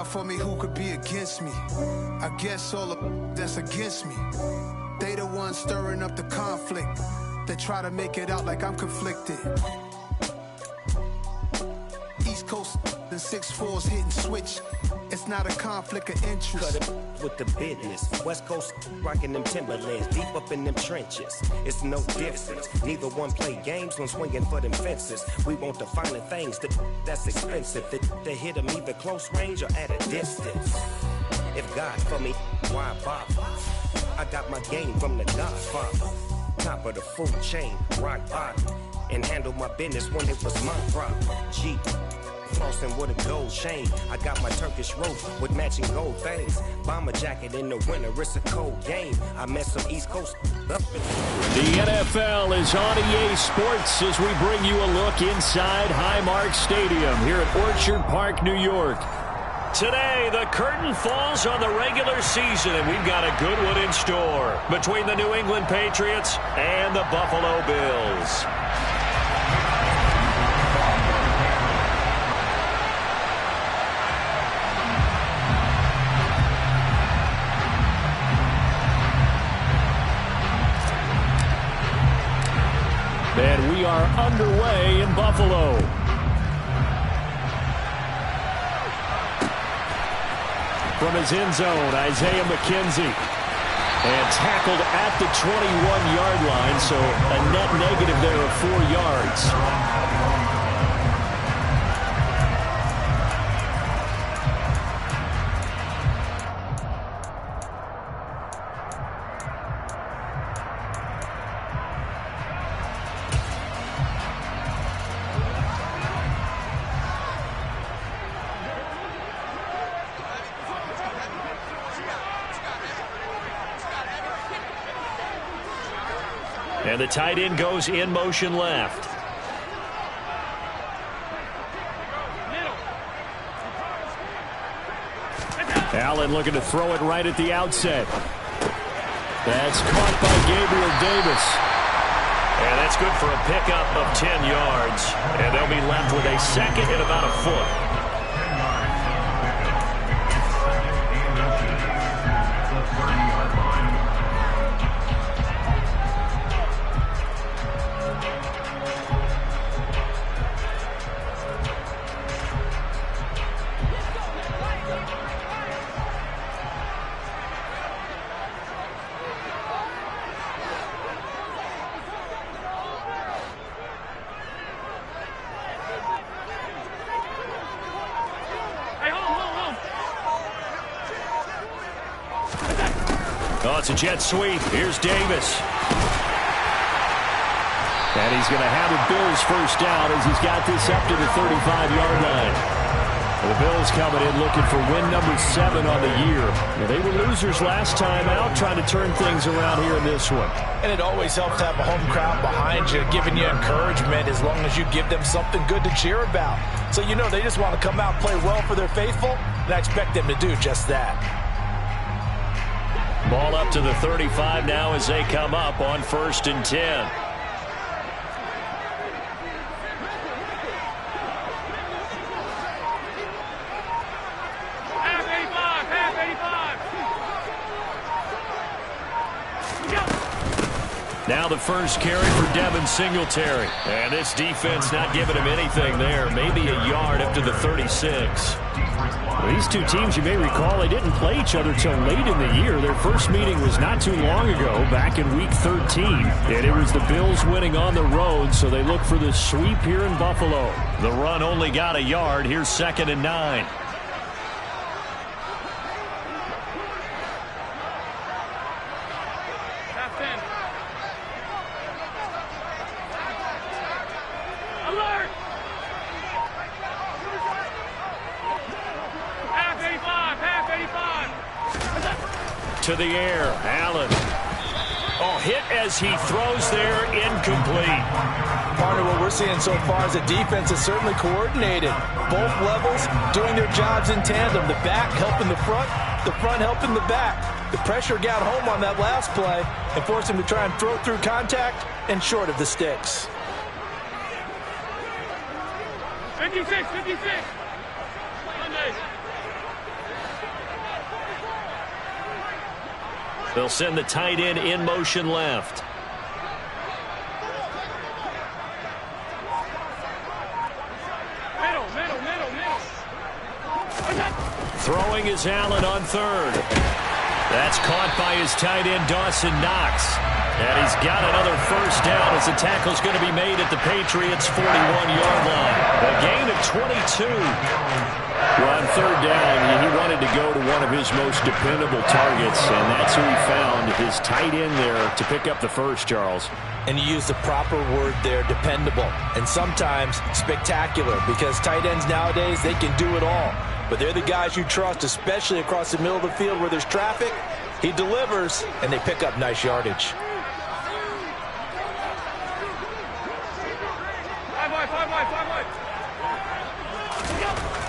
for me, who could be against me? I guess all the that's against me. They the ones stirring up the conflict. They try to make it out like I'm conflicted. East Coast and 6'4s hitting switch. It's not a conflict of interest. Cut it with the business. West Coast rocking them Timberlands, deep up in them trenches. It's no difference. Neither one play games when swinging for them fences. We want the finer things that's expensive. They hit them either close range or at a distance. If God for me, why bother? I got my game from the Godfather. Top of the food chain, rock bottom. And handle my business when it was my problem. Jeep. Flossing with a gold chain. I got my Turkish rope with matching gold things. Bomber jacket in the winter, it's a cold game. I met some East Coast up in the NFL is on EA Sports as we bring you a look inside Highmark Stadium here at Orchard Park, New York. Today, the curtain falls on the regular season, and we've got a good one in store between the New England Patriots and the Buffalo Bills. And we are underway in Buffalo. From his end zone, Isaiah McKenzie. And tackled at the 21-yard line, so a net negative there of 4 yards. And the tight end goes in motion left. Allen looking to throw it right at the outset. That's caught by Gabriel Davis. And that's good for a pickup of 10 yards. And they'll be left with a second and about a foot. Oh, it's a jet sweep. Here's Davis. And he's going to have the Bills first down as he's got this up to the 35-yard line. The Bills coming in looking for win number 7 on the year. Now, they were losers last time out, trying to turn things around here in this one. And it always helps to have a home crowd behind you, giving you encouragement as long as you give them something good to cheer about. So you know they just want to come out and play well for their faithful, and I expect them to do just that. Ball up to the 35 now as they come up on 1st and 10. Now the first carry for Devin Singletary. And this defense not giving him anything there. Maybe a yard up to the 36. Well, these two teams, you may recall, they didn't play each other till late in the year. Their first meeting was not too long ago, back in Week 13. And it was the Bills winning on the road, so they look for the sweep here in Buffalo. The run only got a yard. Here's 2nd and 9. To the air, Allen. Oh, hit as he throws there, incomplete. Partner, what we're seeing so far is the defense is certainly coordinated. Both levels doing their jobs in tandem. The back helping the front helping the back. The pressure got home on that last play and forced him to try and throw through contact and short of the sticks. 56. Monday. They'll send the tight end in motion left. Throwing is Allen on third. That's caught by his tight end, Dawson Knox. And he's got another first down as the tackle's going to be made at the Patriots' 41-yard line. A gain of 22. Well, on third down, he wanted to go to one of his most dependable targets, and that's who he found, his tight end there, to pick up the first, Charles. And you use the proper word there, dependable, and sometimes spectacular, because tight ends nowadays, they can do it all. But they're the guys you trust, especially across the middle of the field where there's traffic. He delivers, and they pick up nice yardage.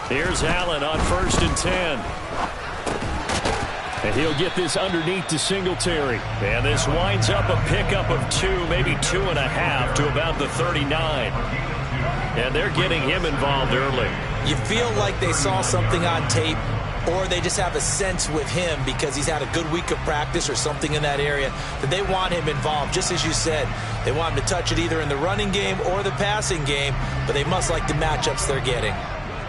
Here's Allen on 1st and 10. And he'll get this underneath to Singletary. And this winds up a pickup of 2, maybe 2.5 to about the 39. And they're getting him involved early. You feel like they saw something on tape, or they just have a sense with him because he's had a good week of practice or something in that area that they want him involved. Just as you said, they want him to touch it either in the running game or the passing game, but they must like the matchups they're getting.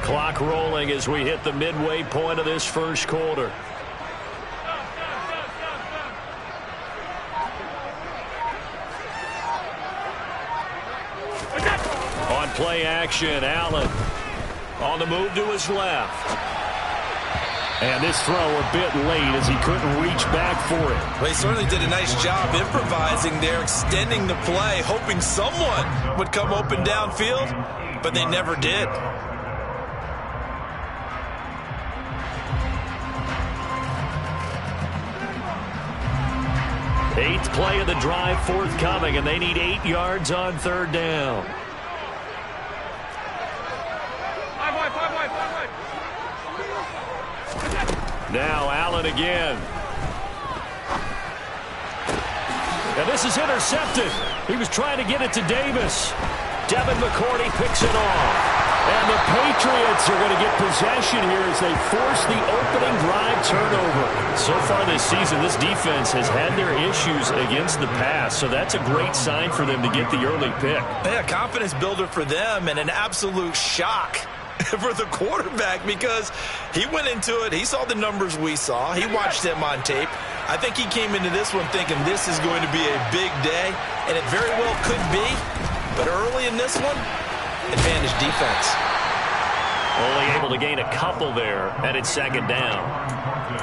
Clock rolling as we hit the midway point of this first quarter. On play action, Allen on the move to his left. And this throw a bit late as he couldn't reach back for it. Well, he certainly did a nice job improvising there, extending the play, hoping someone would come open downfield, but they never did. Eighth play of the drive forthcoming, and they need 8 yards on third down. Now Allen again. And this is intercepted. He was trying to get it to Davis. Devin McCourty picks it off. And the Patriots are going to get possession here as they force the opening drive turnover. So far this season, this defense has had their issues against the pass, so that's a great sign for them to get the early pick. Yeah, confidence builder for them and an absolute shock for the quarterback because he went into it. He saw the numbers we saw. He watched them on tape. I think he came into this one thinking this is going to be a big day, and it very well could be. But early in this one, advantage defense. Only able to gain a couple there, and it's second down.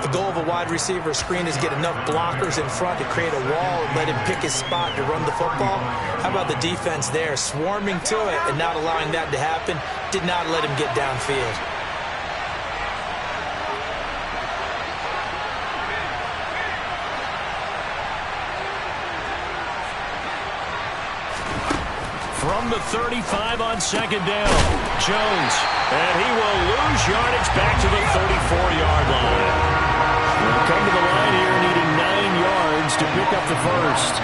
The goal of a wide receiver screen is get enough blockers in front to create a wall and let him pick his spot to run the football. How about the defense there, swarming to it and not allowing that to happen? Did not let him get downfield. From the 35 on second down, Jones, and he will lose yardage back to the 34-yard line. They'll come to the line here needing 9 yards to pick up the first.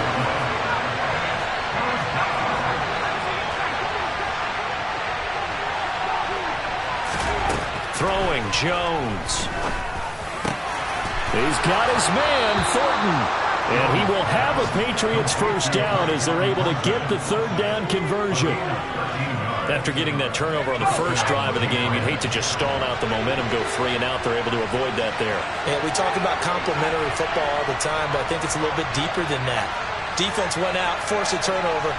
Throwing, Jones. He's got his man, Thornton. And he will have a Patriots first down as they're able to get the third down conversion. After getting that turnover on the first drive of the game, you'd hate to just stall out the momentum, go 3 and out. They're able to avoid that there. Yeah, we talk about complementary football all the time, but I think it's a little bit deeper than that. Defense went out, forced a turnover,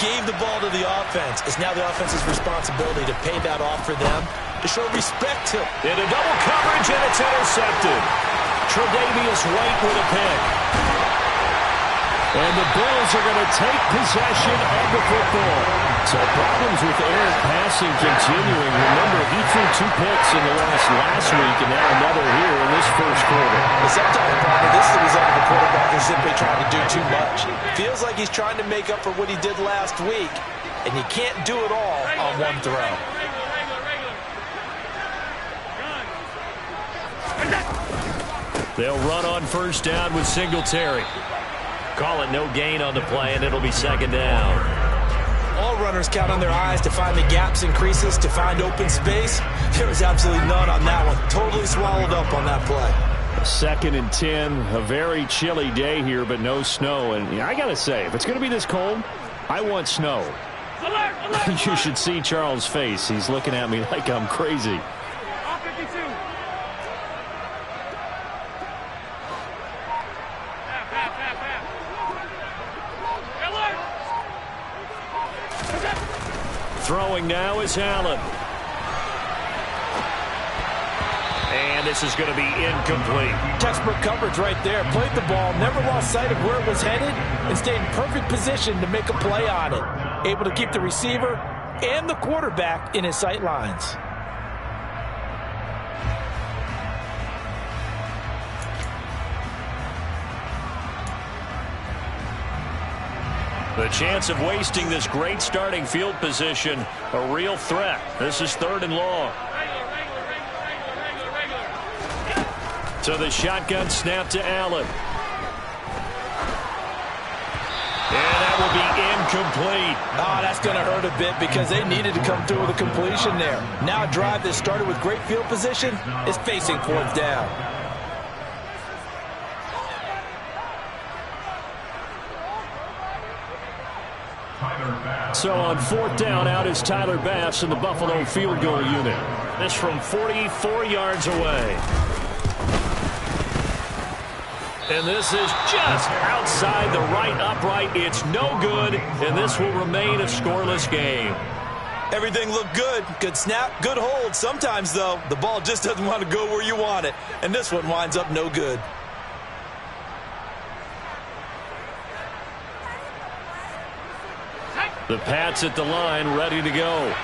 gave the ball to the offense. It's now the offense's responsibility to pay that off for them, to show respect to them. Into double coverage, and it's intercepted. Tre'Davious White with a pick. And the Bills are going to take possession of the football. So problems with Eric passing continuing. Remember, he threw 2 picks in the last week, and now another here in this first quarter. But sometimes, Brian, this is the result of the quarterback is simply trying to do too much. Feels like he's trying to make up for what he did last week, and you can't do it all on one throw. They'll run on first down with Singletary. Call it no gain on the play, and it'll be second down. All runners count on their eyes to find the gaps and creases, to find open space. There was absolutely none on that one. Totally swallowed up on that play. 2nd and 10, a very chilly day here, but no snow. And I got to say, if it's going to be this cold, I want snow. Alert, alert, You should see Charles' face. He's looking at me like I'm crazy. Throwing now is Allen. And this is going to be incomplete. Textbook coverage right there. Played the ball, never lost sight of where it was headed, and stayed in perfect position to make a play on it. Able to keep the receiver and the quarterback in his sight lines. The chance of wasting this great starting field position, a real threat. This is 3rd and long. So the shotgun snap to Allen. And that will be incomplete. Oh, that's going to hurt a bit because they needed to come through with a completion there. Now a drive that started with great field position is facing 4th down. So on 4th down, out is Tyler Bass in the Buffalo field goal unit. This from 44 yards away. And this is just outside the right upright. It's no good, and this will remain a scoreless game. Everything looked good. Good snap, good hold. Sometimes, though, the ball just doesn't want to go where you want it. And this one winds up no good. The Pats at the line, ready to go.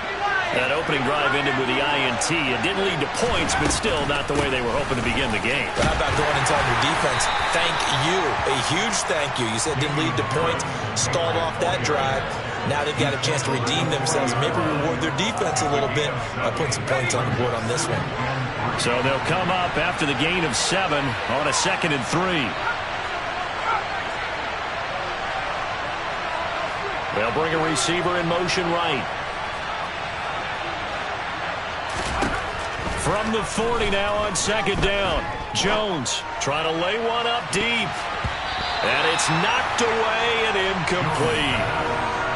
That opening drive ended with the INT. It didn't lead to points, but still not the way they were hoping to begin the game. But how about going and telling your defense, thank you, a huge thank you. You said it didn't lead to points, stalled off that drive. Now they've got a chance to redeem themselves, maybe reward their defense a little bit by putting some points on the board on this one. So they'll come up after the gain of 7 on a 2nd and 3. They'll bring a receiver in motion right. From the 40 now on 2nd down. Jones trying to lay one up deep. And it's knocked away and incomplete.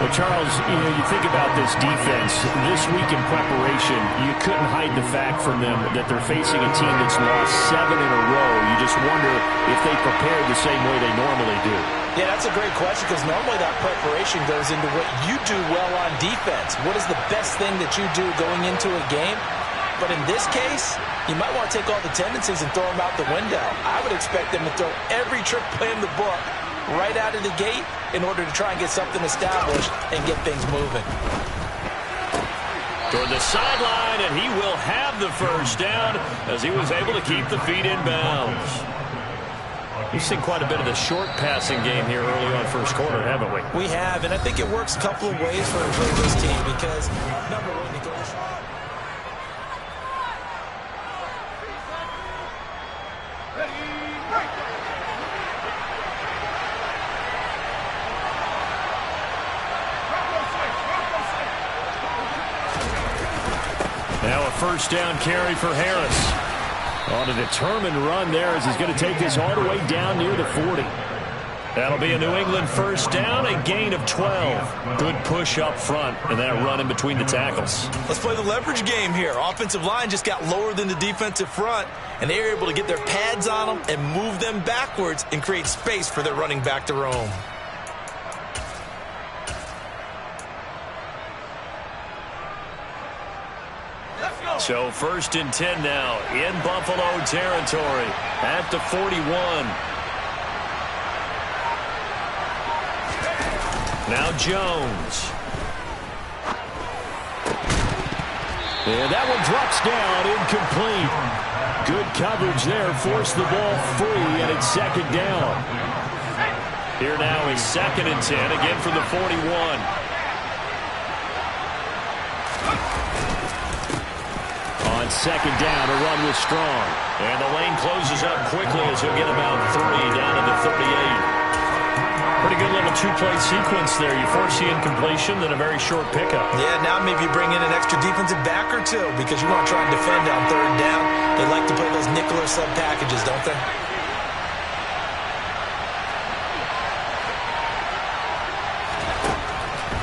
Well, Charles, you think about this defense. This week in preparation, you couldn't hide the fact from them that they're facing a team that's lost 7 in a row. You just wonder if they prepared the same way they normally do. Yeah, that's a great question because normally that preparation goes into what you do well on defense. What is the best thing that you do going into a game? But in this case, you might want to take all the tendencies and throw them out the window. I would expect them to throw every trick play in the book right out of the gate in order to try and get something established and get things moving. Toward the sideline, and he will have the first down as he was able to keep the feet in bounds. We've seen quite a bit of the short passing game here early on first quarter, haven't we? We have, and I think it works a couple of ways for this team because, number one, it goes... Now a first down carry for Harris. On a determined run there as he's going to take this all the way down near the 40. That'll be a New England first down, a gain of 12. Good push up front and that run in between the tackles. Let's play the leverage game here. Offensive line just got lower than the defensive front, and they were able to get their pads on them and move them backwards and create space for their running back to roam. So 1st and 10 now in Buffalo territory at the 41. Now Jones. And that one drops down, incomplete. Good coverage there, forced the ball free, and it's 2nd down. Here now is 2nd and 10, again from the 41. On 2nd down, a run was strong. And the lane closes up quickly as he'll get about 3 down to the 38. Pretty good little two-play sequence there. You force the incompletion, then a very short pickup. Yeah, now maybe bring in an extra defensive back or two because you want to try and defend on third down. They like to play those nickel or sub packages, don't they?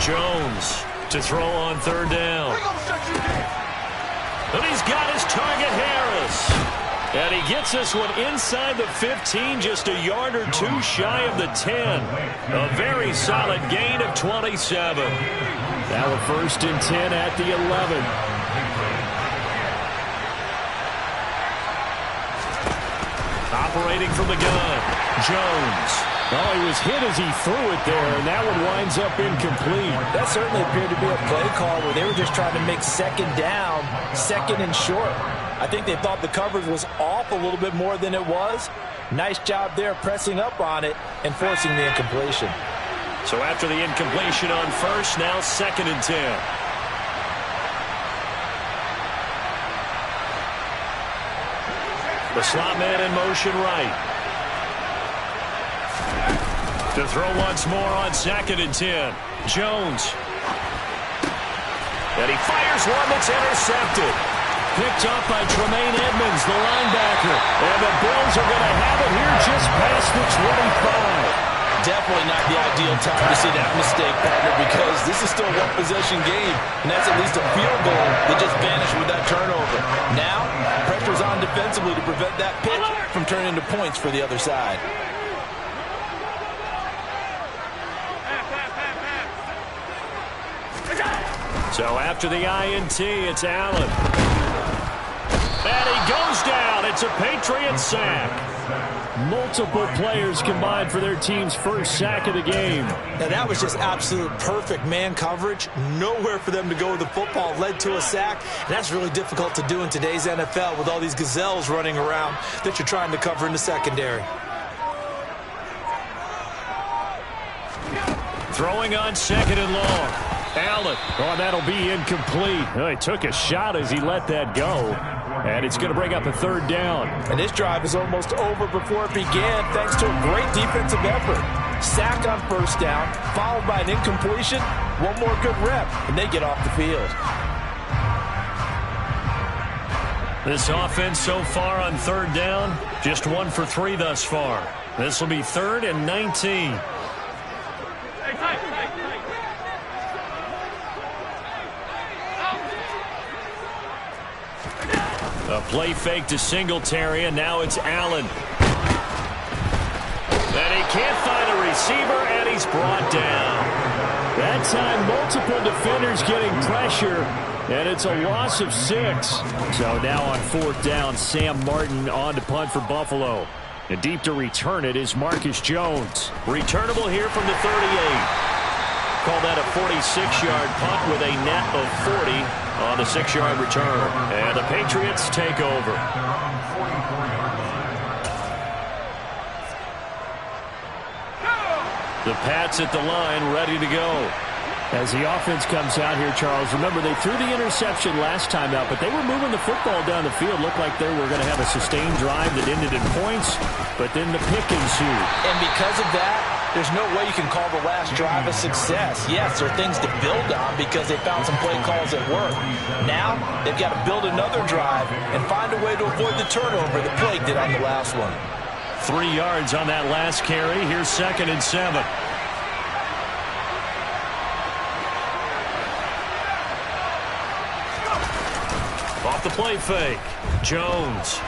Jones to throw on third down. And he's got his target, Harris. And he gets this one inside the 15, just a yard or two shy of the 10. A very solid gain of 27. Now a 1st and 10 at the 11. Operating from the gun, Jones. Oh, he was hit as he threw it there, and that one winds up incomplete. That certainly appeared to be a play call where they were just trying to make second down, second and short. I think they thought the coverage was off a little bit more than it was. Nice job there pressing up on it and forcing the incompletion. So after the incompletion on first, now 2nd and 10. The slot man in motion right. To throw once more on 2nd and 10. Jones. And he fires one that's intercepted. Picked up by Tremaine Edmonds, the linebacker. And the Bills are going to have it here just past the 25. Definitely not the ideal time to see that mistake, partner, because this is still a one-possession game, and that's at least a field goal that just vanished with that turnover. Now, pressure's on defensively to prevent that pick from turning into points for the other side. So after the INT, it's Allen. And he goes down. It's a Patriots sack. Multiple players combined for their team's first sack of the game. Now that was just absolute perfect man coverage. Nowhere for them to go with the football. Led to a sack. And that's really difficult to do in today's NFL with all these gazelles running around that you're trying to cover in the secondary. Throwing on 2nd and long. Allen. Oh, that'll be incomplete. Oh, he took a shot as he let that go. And it's going to bring up a 3rd down. And this drive is almost over before it began thanks to a great defensive effort. Sack on 1st down, followed by an incompletion. One more good rep, and they get off the field. This offense so far on 3rd down, just 1 for 3 thus far. This will be 3rd and 19. A play fake to Singletary, and now it's Allen. And he can't find a receiver, and he's brought down. That time, multiple defenders getting pressure, and it's a loss of 6. So now on 4th down, Sam Martin on to punt for Buffalo. And deep to return it is Marcus Jones. Returnable here from the 38. Call that a 46-yard punt with a net of 40 on the 6-yard return. And the Patriots take over. The Pats at the line, ready to go. As the offense comes out here, Charles, remember they threw the interception last time out, but they were moving the football down the field. Looked like they were going to have a sustained drive that ended in points, but then the pick ensued. And because of that, there's no way you can call the last drive a success. Yes, there are things to build on because they found some play calls that work. Now, they've got to build another drive and find a way to avoid the turnover that plagued it on the last one. 3 yards on that last carry. Here's 2nd and 7. Off the play fake. Jones.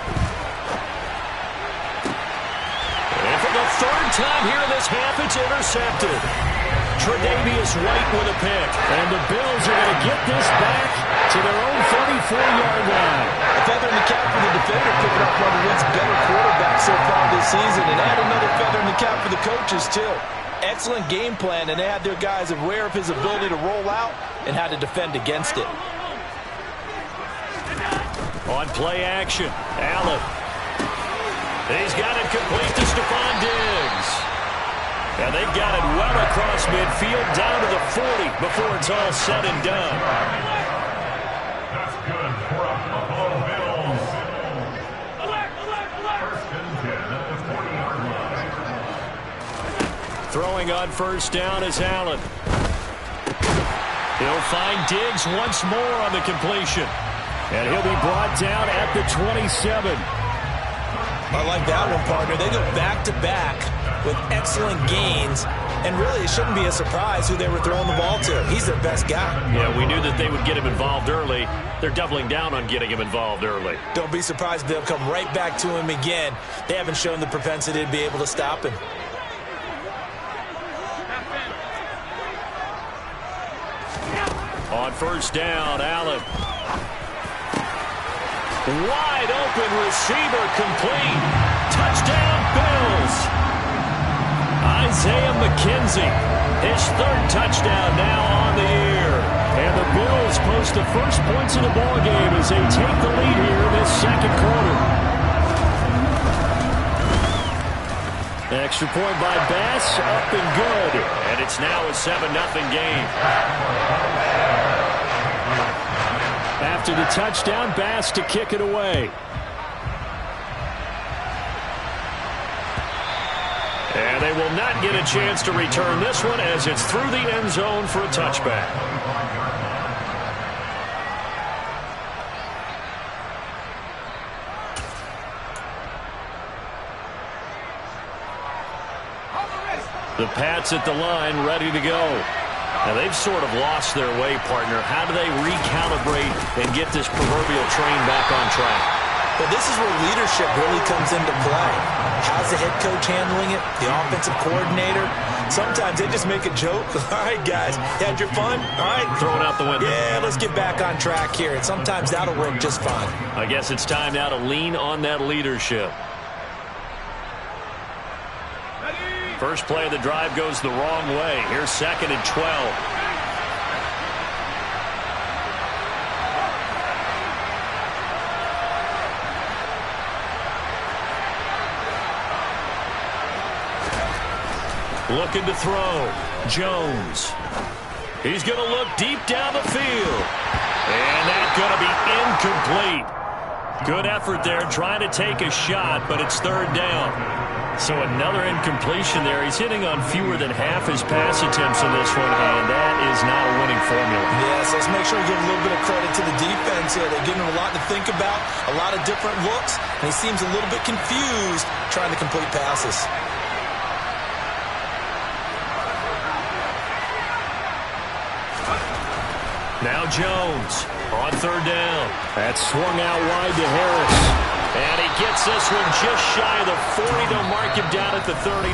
And for the 3rd time here in this half, it's intercepted. Tre'Davious White with a pick. And the Bills are going to get this back to their own 34-yard line. A feather in the cap for the defender, picking up one of the league's better quarterbacks so far this season. And add another feather in the cap for the coaches, too. Excellent game plan, and they had their guys aware of his ability to roll out and how to defend against it. On play action, Allen. He's got it complete to Stephon Diggs. And they've got it well across midfield down to the 40 before it's all said and done. That's good for a Buffalo Bills. Alert, alert, alert. 1st and 10 at the 40-yard line. Throwing on first down is Allen. He'll find Diggs once more on the completion. And he'll be brought down at the 27. I like that one, partner. They go back-to-back with excellent gains. And really, it shouldn't be a surprise who they were throwing the ball to. He's their best guy. Yeah, we knew that they would get him involved early. They're doubling down on getting him involved early. Don't be surprised if they'll come right back to him again. They haven't shown the propensity to be able to stop him. On first down, Allen. Wide open receiver complete. Touchdown, Bills. Isaiah McKenzie, his third touchdown now on the year. And the Bills post the first points of the ballgame as they take the lead here in this second quarter. Extra point by Bass, up and good. And it's now a 7-0 game. After the touchdown, Bass to kick it away. And they will not get a chance to return this one as it's through the end zone for a touchback. The Pats at the line, ready to go. Now, they've sort of lost their way, partner. How do they recalibrate and get this proverbial train back on track? But this is where leadership really comes into play. How's the head coach handling it? The offensive coordinator? Sometimes they just make a joke. All right, guys, you had your fun? All right. Throw it out the window. Yeah, let's get back on track here. And sometimes that'll work just fine. I guess it's time now to lean on that leadership. First play of the drive goes the wrong way. Here's 2nd and 12. Looking to throw. Jones. He's going to look deep down the field. And that's going to be incomplete. Good effort there trying to take a shot, but it's 3rd down. So another incompletion there. He's hitting on fewer than half his pass attempts in this one, and that is not a winning formula. Yeah, so let's make sure we give a little bit of credit to the defense here. They're giving him a lot to think about, a lot of different looks, and he seems a little bit confused trying to complete passes. Now Jones on 3rd down. That's swung out wide to Harris. And he gets this one just shy of the 40. They'll mark him down at the 39.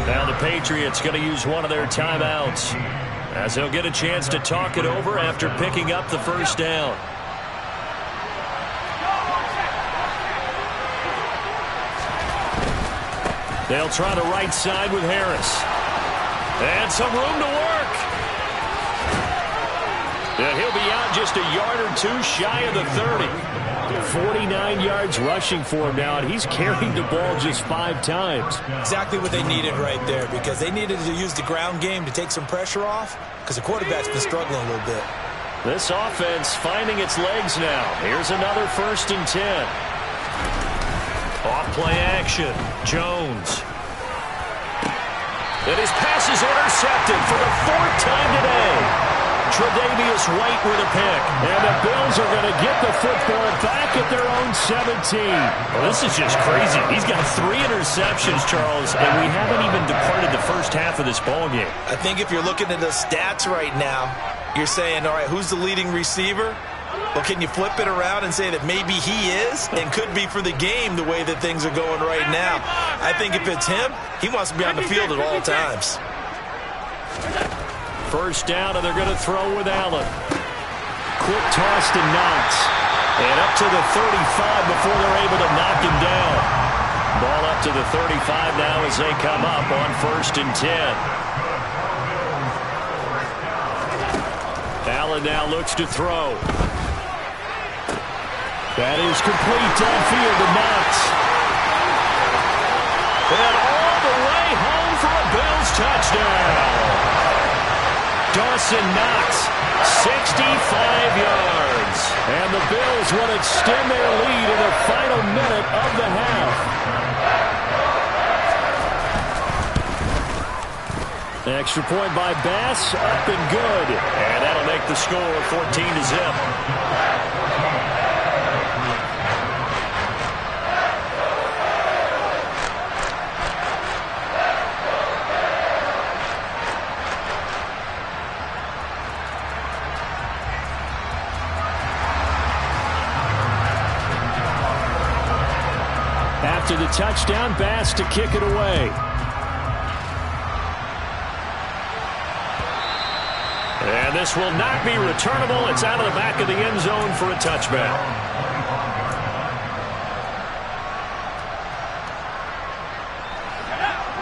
Now the Patriots going to use one of their timeouts as they'll get a chance to talk it over after picking up the first down. They'll try the right side with Harris. And some room to work. And he'll be out just a yard or two shy of the 30. 49 yards rushing for him now, and he's carried the ball just 5 times. Exactly what they needed right there, because they needed to use the ground game to take some pressure off, because the quarterback's been struggling a little bit. This offense finding its legs now. Here's another 1st and 10. Off play action. Jones. And his pass is intercepted for the 4th time today. Tre'Davious White with a pick. And the Bills are going to get the football back at their own 17. Well, this is just crazy. He's got 3 interceptions, Charles, and we haven't even departed the first half of this ballgame. I think if you're looking at the stats right now, you're saying, all right, who's the leading receiver? Well, can you flip it around and say that maybe he is and could be for the game the way that things are going right now? I think if it's him, he wants to be on the field at all times. First down, and they're going to throw with Allen. Quick toss to Knox. And up to the 35 before they're able to knock him down. Ball up to the 35 now as they come up on 1st and 10. Allen now looks to throw. That is complete downfield to Knox. And all the way home for a Bills touchdown. Dawson Knox, 65 yards. And the Bills want to extend their lead in the final minute of the half. Extra point by Bass, up and good. And that'll make the score 14-0. After the touchdown, Bass to kick it away. And this will not be returnable. It's out of the back of the end zone for a touchback.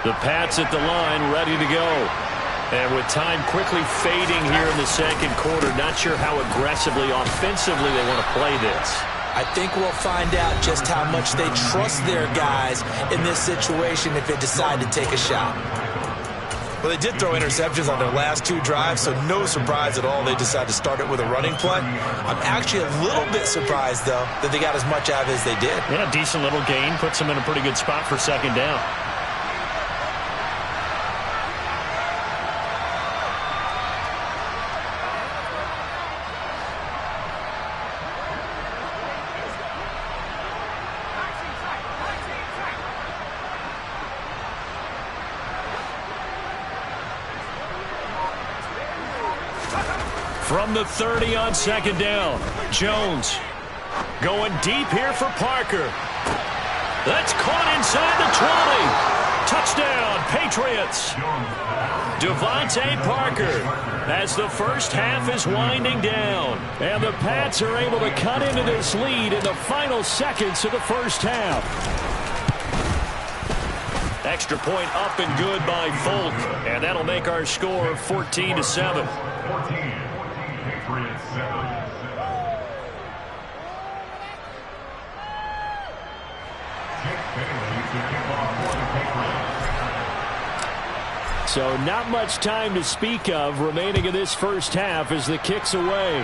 The Pats at the line, ready to go. And with time quickly fading here in the second quarter, not sure how aggressively, offensively they want to play this. I think we'll find out just how much they trust their guys in this situation if they decide to take a shot. Well, they did throw interceptions on their last 2 drives, so no surprise at all they decided to start it with a running play. I'm actually a little bit surprised, though, that they got as much out of it as they did. Yeah, decent little gain. Puts them in a pretty good spot for second down. From the 30 on second down, Jones going deep here for Parker. That's caught inside the 20. Touchdown, Patriots. Devontae Parker as the first half is winding down. And the Pats are able to cut into this lead in the final seconds of the first half. Extra point up and good by Folk. And that'll make our score 14-7. So not much time to speak of remaining in this first half as the kick's away.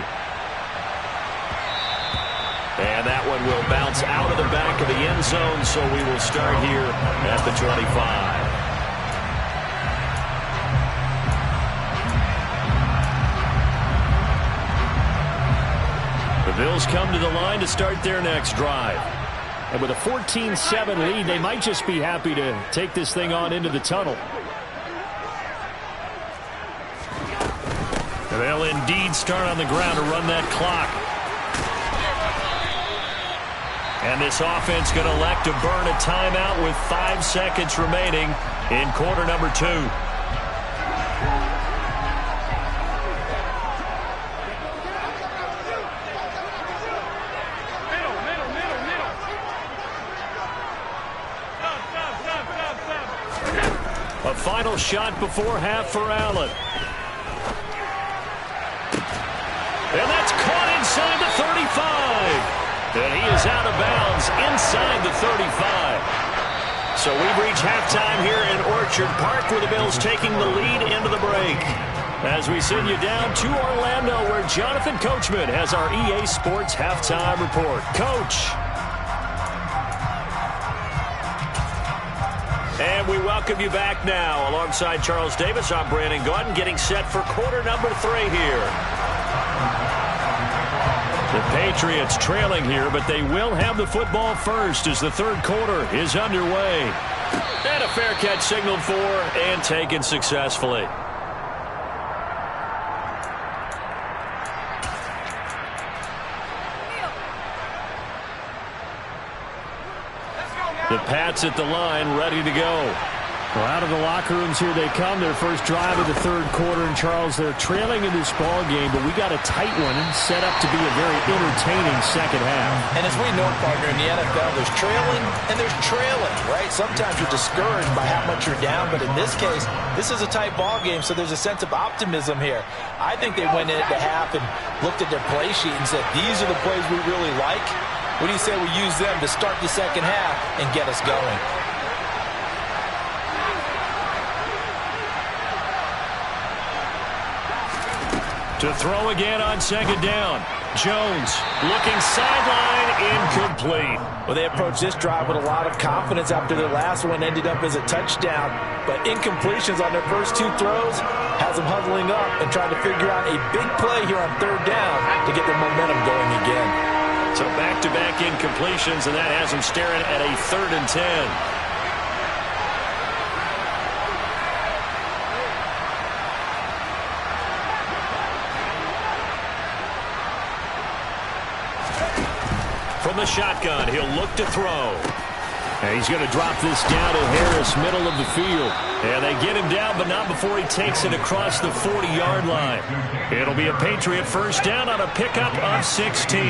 And that one will bounce out of the back of the end zone, so we will start here at the 25. The Bills come to the line to start their next drive. And with a 14-7 lead, they might just be happy to take this thing on into the tunnel. And they'll indeed start on the ground to run that clock. And this offense going to elect to burn a timeout with 5 seconds remaining in quarter number 2. A final shot before half for Allen. And that's caught inside the 35. And he is out of bounds inside the 35. So we've reached halftime here in Orchard Park, where the Bills taking the lead into the break. As we send you down to Orlando, where Jonathan Coachman has our EA Sports halftime report. Coach. And we welcome you back now. Alongside Charles Davis, I'm Brandon Gaudin, getting set for quarter number 3 here. The Patriots trailing here, but they will have the football first as the third quarter is underway. And a fair catch signaled for and taken successfully. The Pats at the line, ready to go. Well, out of the locker rooms here they come. Their first drive of the third quarter. And, Charles, they're trailing in this ball game, but we got a tight one set up to be a very entertaining second half. And as we know, partner, in the NFL, there's trailing and there's trailing, right? Sometimes you're discouraged by how much you're down, but in this case, this is a tight ball game, so there's a sense of optimism here. I think they went into half and looked at their play sheet and said, these are the plays we really like. What do you say we use them to start the second half and get us going? To throw again on second down. Jones looking sideline, incomplete. Well, they approached this drive with a lot of confidence after their last one ended up as a touchdown. But incompletions on their first two throws has them huddling up and trying to figure out a big play here on third down to get their momentum going again. So back-to-back incompletions, and that has them staring at a 3rd and 10. From the shotgun, he'll look to throw. And he's going to drop this down to Harris, middle of the field. And they get him down, but not before he takes it across the 40-yard line. It'll be a Patriot first down on a pickup of 16.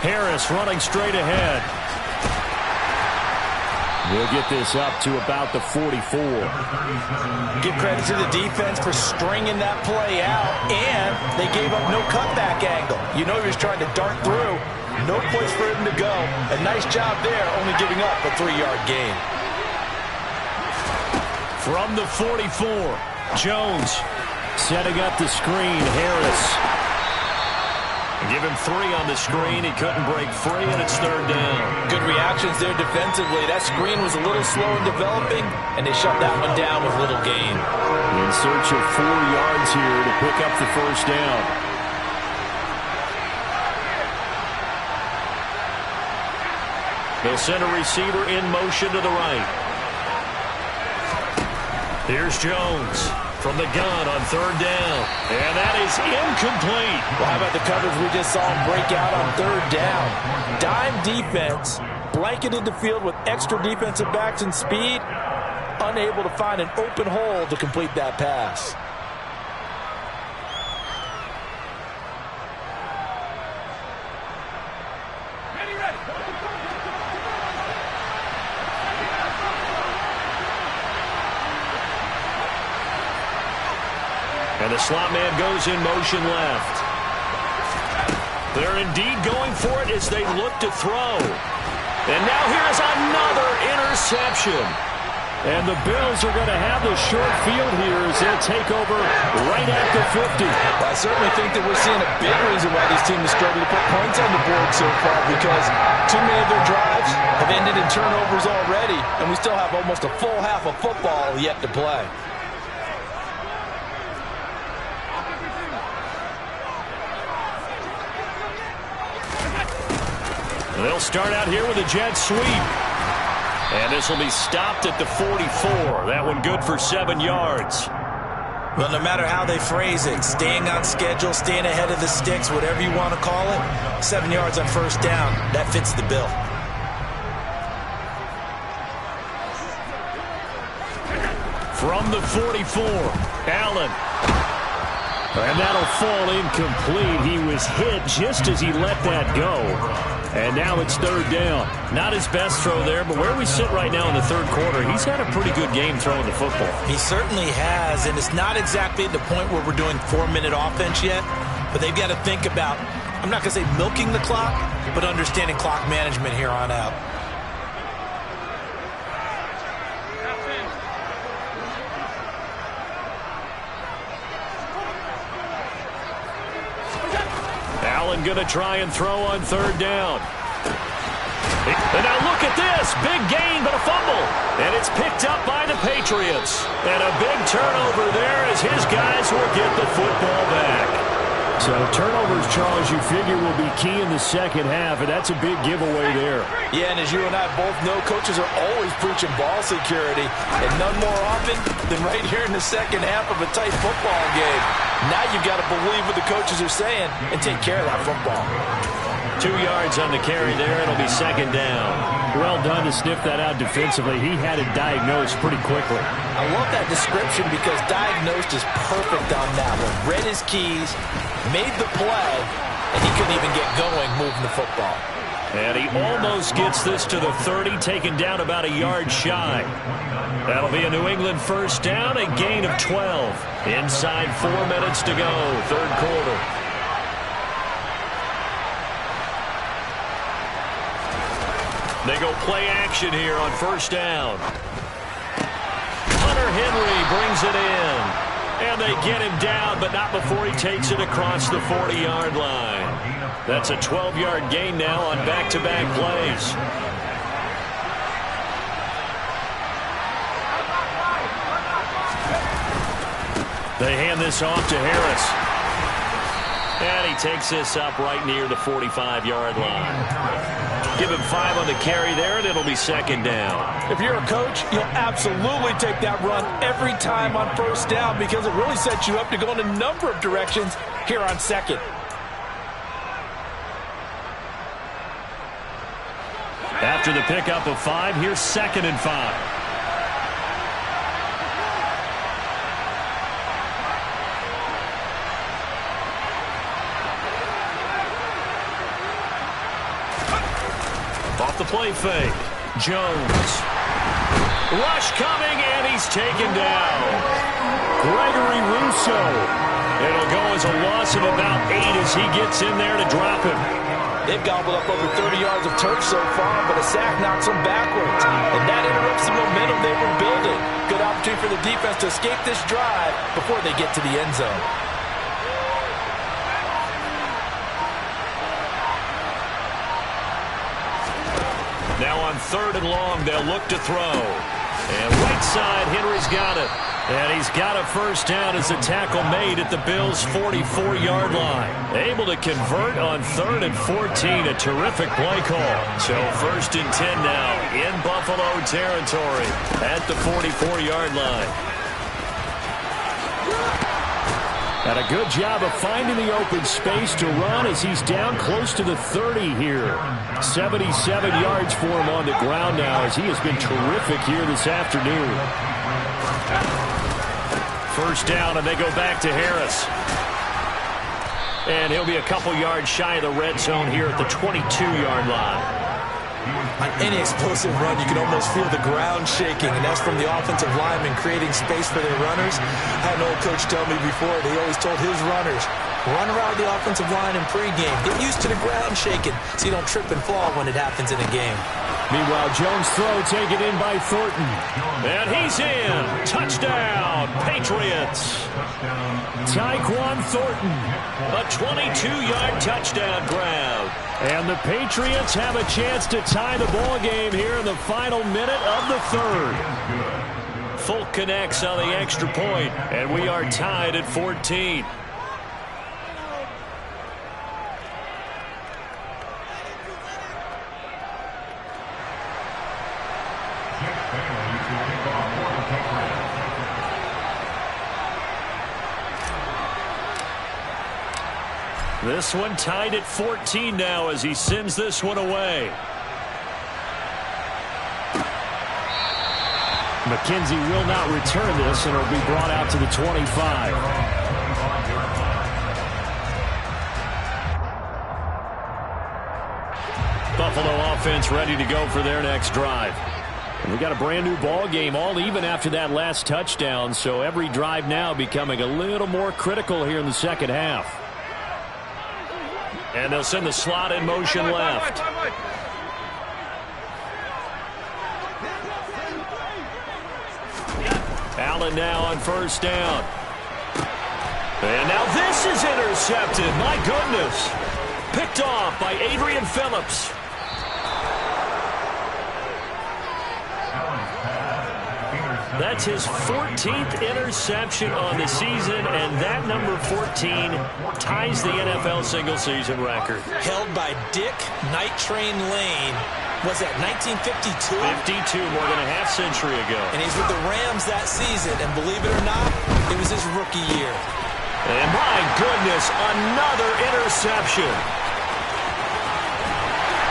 Harris running straight ahead. We'll get this up to about the 44. Give credit to the defense for stringing that play out, and they gave up no cutback angle. You know he was trying to dart through. No place for him to go. A nice job there, only giving up a 3-yard gain. From the 44, Jones setting up the screen. Harris. Give him 3 on the screen. He couldn't break free, and it's third down. Good reactions there defensively. That screen was a little slow in developing, and they shut that one down with little gain. In search of 4 yards here to pick up the first down. They'll send a receiver in motion to the right. Here's Jones from the gun on third down. And that is incomplete. Well, how about the coverage we just saw him break out on third down? Dime defense, blanketed the field with extra defensive backs and speed, unable to find an open hole to complete that pass. And the slot man goes in motion left. They're indeed going for it as they look to throw. And now here's another interception. And the Bills are going to have the short field here as they'll take over right at the 50. Well, I certainly think that we're seeing a big reason why these teams have struggled to put points on the board so far, because too many of their drives have ended in turnovers already, and we still have almost a full half of football yet to play. They'll start out here with a jet sweep. And this will be stopped at the 44. That one good for 7 yards. Well, no matter how they phrase it, staying on schedule, staying ahead of the sticks, whatever you want to call it, 7 yards on first down, that fits the bill. From the 44, Allen. And that'll fall incomplete. He was hit just as he let that go. And now it's third down. Not his best throw there, but where we sit right now in the third quarter, he's had a pretty good game throwing the football. He certainly has, and it's not exactly at the point where we're doing 4-minute offense yet, but they've got to think about, I'm not going to say milking the clock, but understanding clock management here on out. Allen going to try and throw on third down. And now look at this. Big gain, but a fumble. And it's picked up by the Patriots. And a big turnover there as his guys will get the football back. So turnovers, Charles, you figure will be key in the second half, and that's a big giveaway there. Yeah, and as you and I both know, coaches are always preaching ball security, and none more often than right here in the second half of a tight football game. Now you've got to believe what the coaches are saying and take care of that football. 2 yards on the carry there. It'll be second down. Well done to sniff that out defensively. He had it diagnosed pretty quickly. I love that description because diagnosed is perfect on that one. Read his keys, made the play, and he couldn't even get going moving the football. And he almost gets this to the 30, taken down about a yard shy. That'll be a New England first down, a gain of 12. Inside 4 minutes to go, third quarter. They go play action here on first down. Hunter Henry brings it in. And they get him down, but not before he takes it across the 40-yard line. That's a 12-yard gain now on back-to-back plays. They hand this off to Harris. And he takes this up right near the 45-yard line. Give him 5 on the carry there, and it'll be second down. If you're a coach, you'll absolutely take that run every time on first down because it really sets you up to go in a number of directions here on second. After the pickup of 5, here's 2nd and 5. Off the play fake. Jones. Rush coming, and he's taken down. Gregory Rousseau. It'll go as a loss of about 8 as he gets in there to drop him. They've gobbled up over 30 yards of turf so far, but a sack knocks them backwards. And that interrupts the momentum they were building. Good opportunity for the defense to escape this drive before they get to the end zone. Now on 3rd and long, they'll look to throw. And right side, Henry's got it. And he's got a first down as the tackle made at the Bills' 44-yard line. Able to convert on 3rd and 14. A terrific play call. So 1st and 10 now in Buffalo territory at the 44-yard line. And a good job of finding the open space to run as he's down close to the 30 here. 77 yards for him on the ground now as he has been terrific here this afternoon. First down, and they go back to Harris. And he'll be a couple yards shy of the red zone here at the 22-yard line. On any explosive run, you can almost feel the ground shaking, and that's from the offensive linemen creating space for their runners. I had an old coach tell me before, he always told his runners, run around the offensive line in pregame. Get used to the ground shaking so you don't trip and fall when it happens in a game. Meanwhile, Jones' throw taken in by Thornton. And he's in. Touchdown, Patriots. Tyquan Thornton. A 22-yard touchdown grab. And the Patriots have a chance to tie the ball game here in the final minute of the 3rd. Folk connects on the extra point, and we are tied at 14. This one tied at 14 now as he sends this one away. McKenzie will not return this, and it'll be brought out to the 25. Buffalo offense ready to go for their next drive. And we got a brand new ball game, all even after that last touchdown, so every drive now becoming a little more critical here in the second half. And they'll send the slot in motion left. Allen now on first down. And now this is intercepted. My goodness. Picked off by Adrian Phillips. That's his 14th interception on the season, and that number 14 ties the NFL single-season record. Held by Dick Night Train Lane. Was that 1952? 52, more than a half-century ago. And he's with the Rams that season, and believe it or not, it was his rookie year. And my goodness, another interception.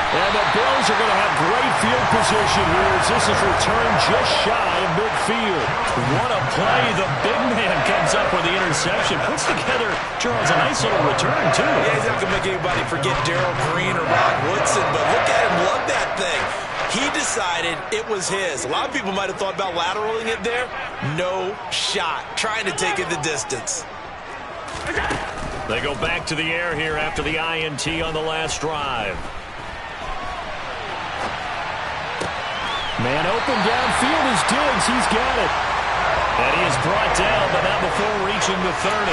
And the Bills are going to have great field position here as this is returned just shy of midfield. What a play. The big man comes up with the interception. Puts together, Charles, a nice little return, too. Yeah, he's not going to make anybody forget Darrell Green or Rod Woodson, but look at him lug that thing. He decided it was his. A lot of people might have thought about lateraling it there. No shot. Trying to take it the distance. They go back to the air here after the INT on the last drive. Man open downfield is Diggs. He's got it. And he is brought down, but not before reaching the 30.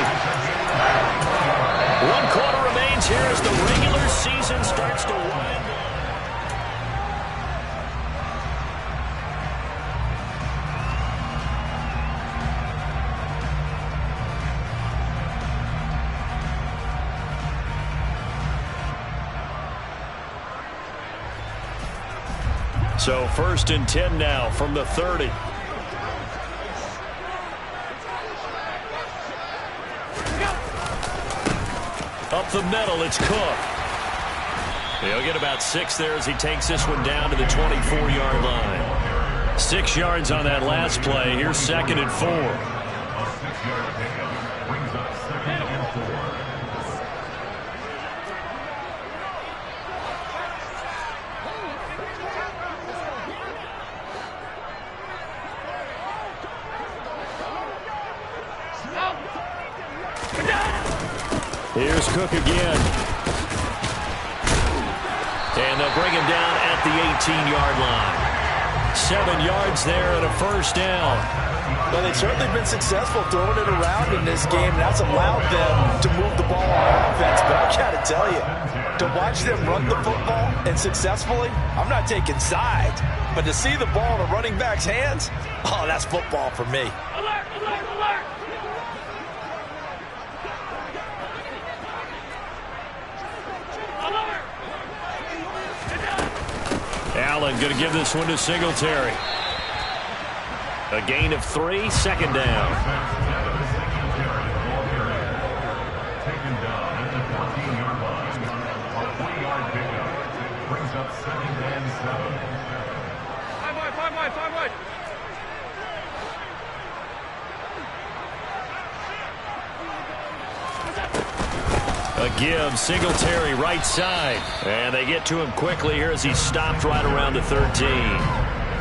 1 quarter remains here as the regular season starts to wind down. So 1st and 10 now from the 30. Up the middle, it's Cook. He'll get about 6 there as he takes this one down to the 24-yard line. 6 yards on that last play. Here's 2nd and 4. A 6-yard pickup brings up 2nd and 4. Here's Cook again. And they'll bring him down at the 18-yard line. 7 yards there and a 1st down. Well, they've certainly been successful throwing it around in this game. That's allowed them to move the ball on offense. But I got to tell you, to watch them run the football and successfully, I'm not taking sides. But to see the ball in a running back's hands, oh, that's football for me. Alert, alert, alert! Allen going to give this one to Singletary. A gain of 3, 2nd down. Taken down at the 14-yard line. A 3-yard pickup brings up 2nd and 7. 5 wide. A give, Singletary right side. And they get to him quickly here as he stopped right around the 13.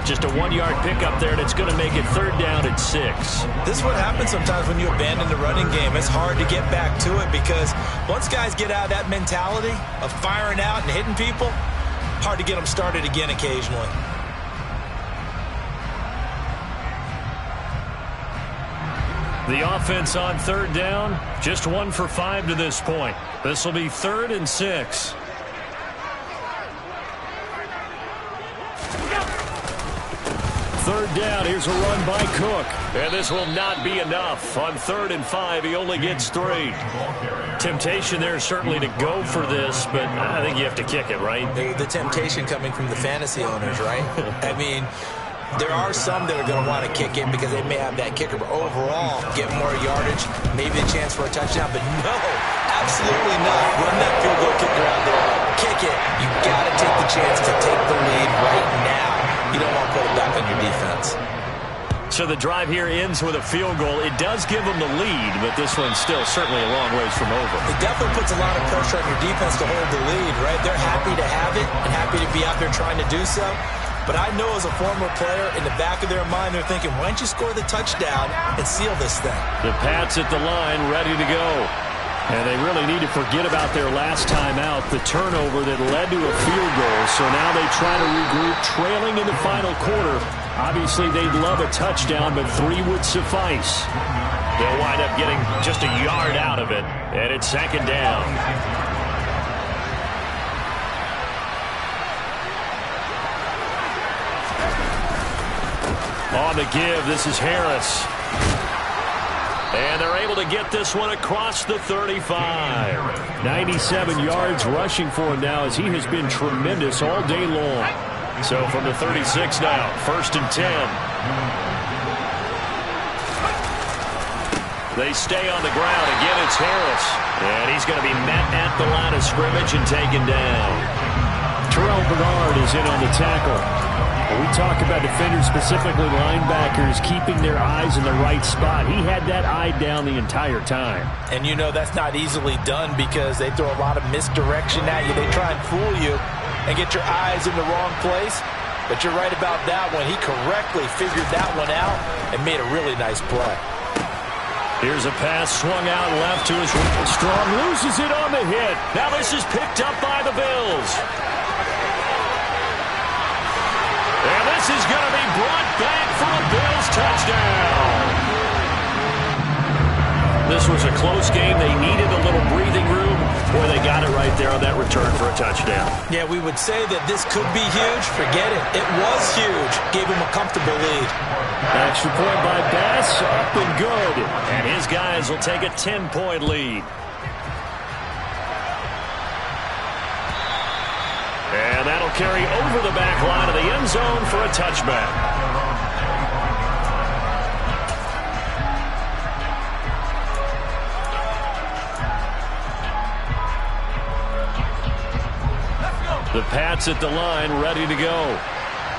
Just a 1-yard pickup there, and it's going to make it 3rd down and 6. This is what happens sometimes when you abandon the running game. It's hard to get back to it because once guys get out of that mentality of firing out and hitting people, hard to get them started again occasionally. The offense on 3rd down, just 1 for 5 to this point. This will be 3rd and 6. Third down, here's a run by Cook. And this will not be enough. On 3rd and 5, he only gets 3. Temptation there certainly to go for this, but I think you have to kick it, right? The temptation coming from the fantasy owners, right? I mean, there are some that are going to want to kick it because they may have that kicker, but overall, get more yardage, maybe a chance for a touchdown, but no, absolutely not. Run that field goal kicker out there. Kick it. You got to take the chance to take the lead right now. You don't want to put it back on your defense. So the drive here ends with a field goal. It does give them the lead, but this one's still certainly a long ways from over. It definitely puts a lot of pressure on your defense to hold the lead, right? They're happy to have it and happy to be out there trying to do so. But I know as a former player, in the back of their mind, they're thinking, why don't you score the touchdown and seal this thing? The Pats at the line, ready to go. And they really need to forget about their last time out, the turnover that led to a field goal. So now they try to regroup, trailing in the final quarter. Obviously, they'd love a touchdown, but 3 would suffice. They'll wind up getting just a yard out of it, and it's 2nd down. On the give, this is Harris. And they're able to get this one across the 35. 97 yards rushing for him now as he has been tremendous all day long. So from the 36 now, 1st and 10. They stay on the ground. Again, it's Harris. And he's going to be met at the line of scrimmage and taken down. Terrell Bernard is in on the tackle. We talk about defenders, specifically linebackers, keeping their eyes in the right spot. He had that eye down the entire time. And you know that's not easily done because they throw a lot of misdirection at you. They try and fool you and get your eyes in the wrong place. But you're right about that one. He correctly figured that one out and made a really nice play. Here's a pass swung out left to his right. Strong loses it on the hit. Now this is picked up by the Bills. And this is going to be brought back for a Bills touchdown. This was a close game. They needed a little breathing room. Boy, they got it right there on that return for a touchdown. Yeah, we would say that this could be huge. Forget it. It was huge. Gave him a comfortable lead. Extra point by Bass, up and good. And his guys will take a 10-point lead. And that'll carry over the back line of the end zone for a touchback. The Pats at the line, ready to go.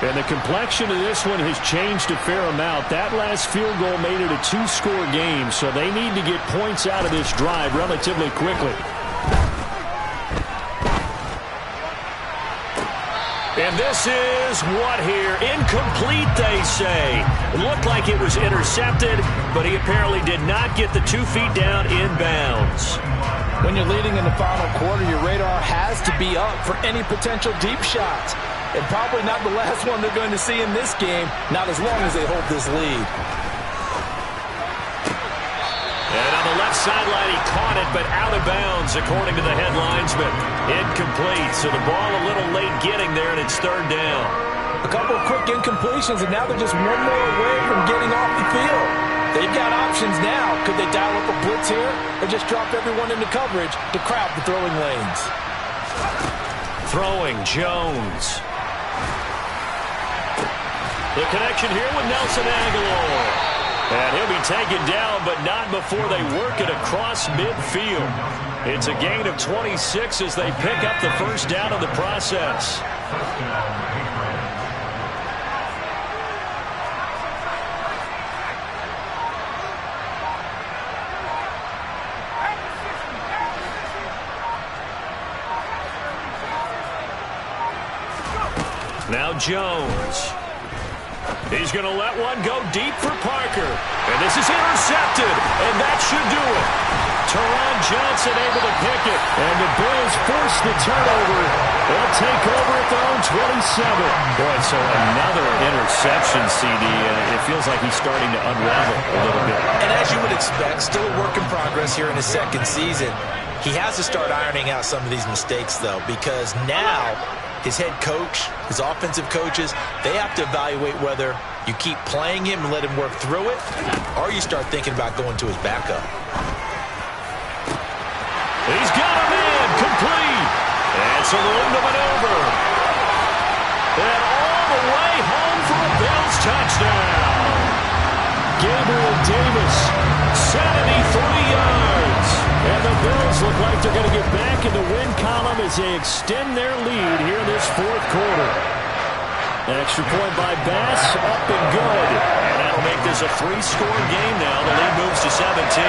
And the complexion of this one has changed a fair amount. That last field goal made it a two-score game, so they need to get points out of this drive relatively quickly. And this is what here? Incomplete, they say. It looked like it was intercepted, but he apparently did not get the 2 feet down in bounds. When you're leading in the final quarter, your radar has to be up for any potential deep shots. And probably not the last one they're going to see in this game, not as long as they hold this lead. And on the left sideline, he caught it, but out of bounds, according to the head linesman. Incomplete, so the ball a little late getting there, and it's third down. A couple of quick incompletions, and now they're just one more away from getting off the field. They've got options now. Could they dial up a blitz here, or just drop everyone into coverage to crowd the throwing lanes? Throwing, Jones. The connection here with Nelson Aguilar. And he'll be taken down, but not before they work it across midfield. It's a gain of 26 as they pick up the first down in the process. Now Jones. He's going to let one go deep for Parker. And this is intercepted, and that should do it. Teron Johnson able to pick it, and the Bills force the turnover. They'll take over at their own 27. Boy, so another interception, CD, and it feels like he's starting to unravel a little bit. And as you would expect, still a work in progress here in his second season. He has to start ironing out some of these mistakes, though, because now his head coach, his offensive coaches, they have to evaluate whether you keep playing him and let him work through it, or you start thinking about going to his backup. He's got a man, complete. And some room to maneuver. And all the way home for a Bills touchdown. Gabriel Davis, 73 yards. And the Bills look like they're going to get back in the win column as they extend their lead here in this fourth quarter. Extra point by Bass, up and good. And that'll make this a 3-score game now. The lead moves to 17.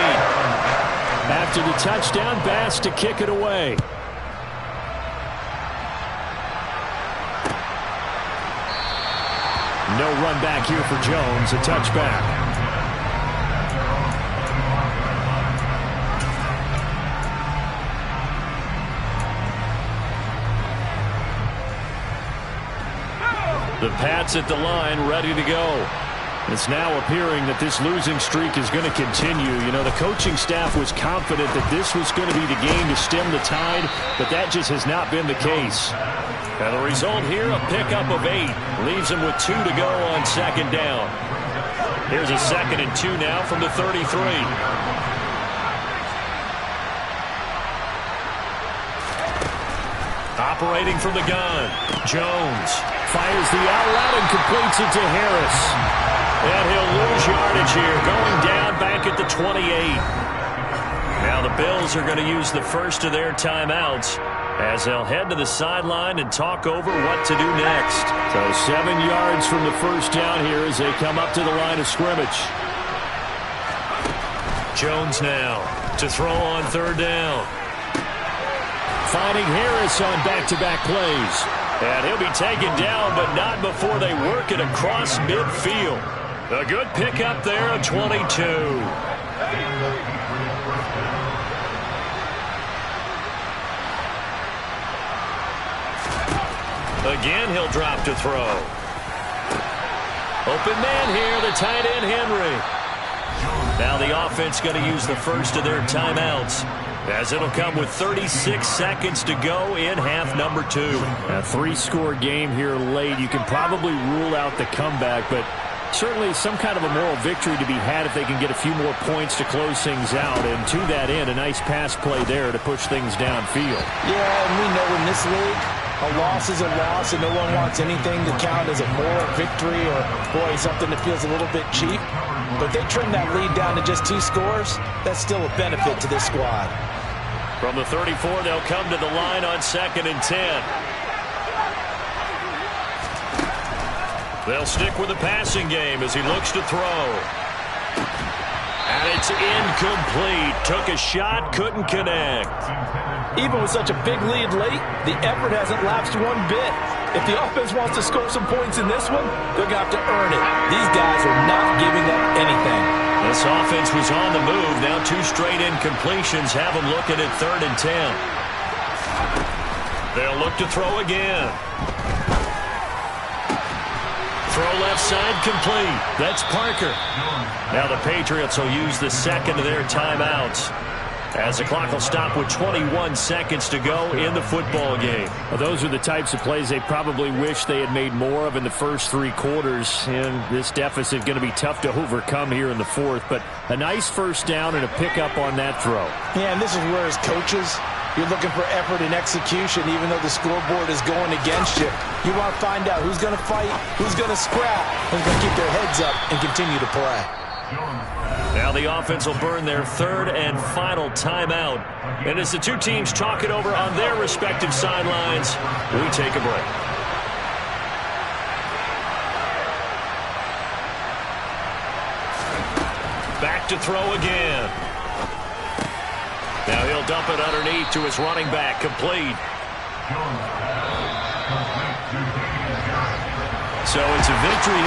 After the touchdown, Bass to kick it away. No run back here for Jones, a touchback. The Pats at the line, ready to go. It's now appearing that this losing streak is going to continue. You know, the coaching staff was confident that this was going to be the game to stem the tide, but that just has not been the case. And the result here, a pickup of 8. Leaves them with 2 to go on second down. Here's a 2nd and 2 now from the 33. Operating from the gun, Jones fires the out route and completes it to Harris. And he'll lose yardage here, going down back at the 28. Now the Bills are going to use the first of their timeouts as they'll head to the sideline and talk over what to do next. So 7 yards from the first down here as they come up to the line of scrimmage. Jones now to throw on third down. Finding Harris on back-to-back plays. And he'll be taken down, but not before they work it across midfield. A good pickup there of 22. Again, he'll drop to throw. Open man here, the tight end, Henry. Now the offense going to use the first of their timeouts, as it'll come with 36 seconds to go in half number 2. A 3-score game here late. You can probably rule out the comeback, but certainly some kind of a moral victory to be had if they can get a few more points to close things out. And to that end, a nice pass play there to push things downfield. Yeah, and we know in this league, a loss is a loss, and no one wants anything to count as a moral victory or, boy, something that feels a little bit cheap. But they trim that lead down to just 2 scores. That's still a benefit to this squad. From the 34, they'll come to the line on 2nd and 10. They'll stick with the passing game as he looks to throw. And it's incomplete. Took a shot, couldn't connect. Even with such a big lead late, the effort hasn't lapsed one bit. If the offense wants to score some points in this one, they're going to have to earn it. These guys are not giving up anything. This offense was on the move. Now 2 straight incompletions have them looking at 3rd and 10. They'll look to throw again. Throw left side complete. That's Parker. Now the Patriots will use the second of their timeouts, as the clock will stop with 21 seconds to go in the football game. Well, those are the types of plays they probably wish they had made more of in the first 3 quarters. And this deficit going to be tough to overcome here in the 4th. But a nice first down and a pickup on that throw. Yeah, and this is where as coaches, you're looking for effort and execution even though the scoreboard is going against you. You want to find out who's going to fight, who's going to scrap, who's going to keep their heads up and continue to play. Now the offense will burn their 3rd and final timeout. And as the 2 teams talk it over on their respective sidelines, we take a break. Back to throw again. Now he'll dump it underneath to his running back, complete. So it's a victory.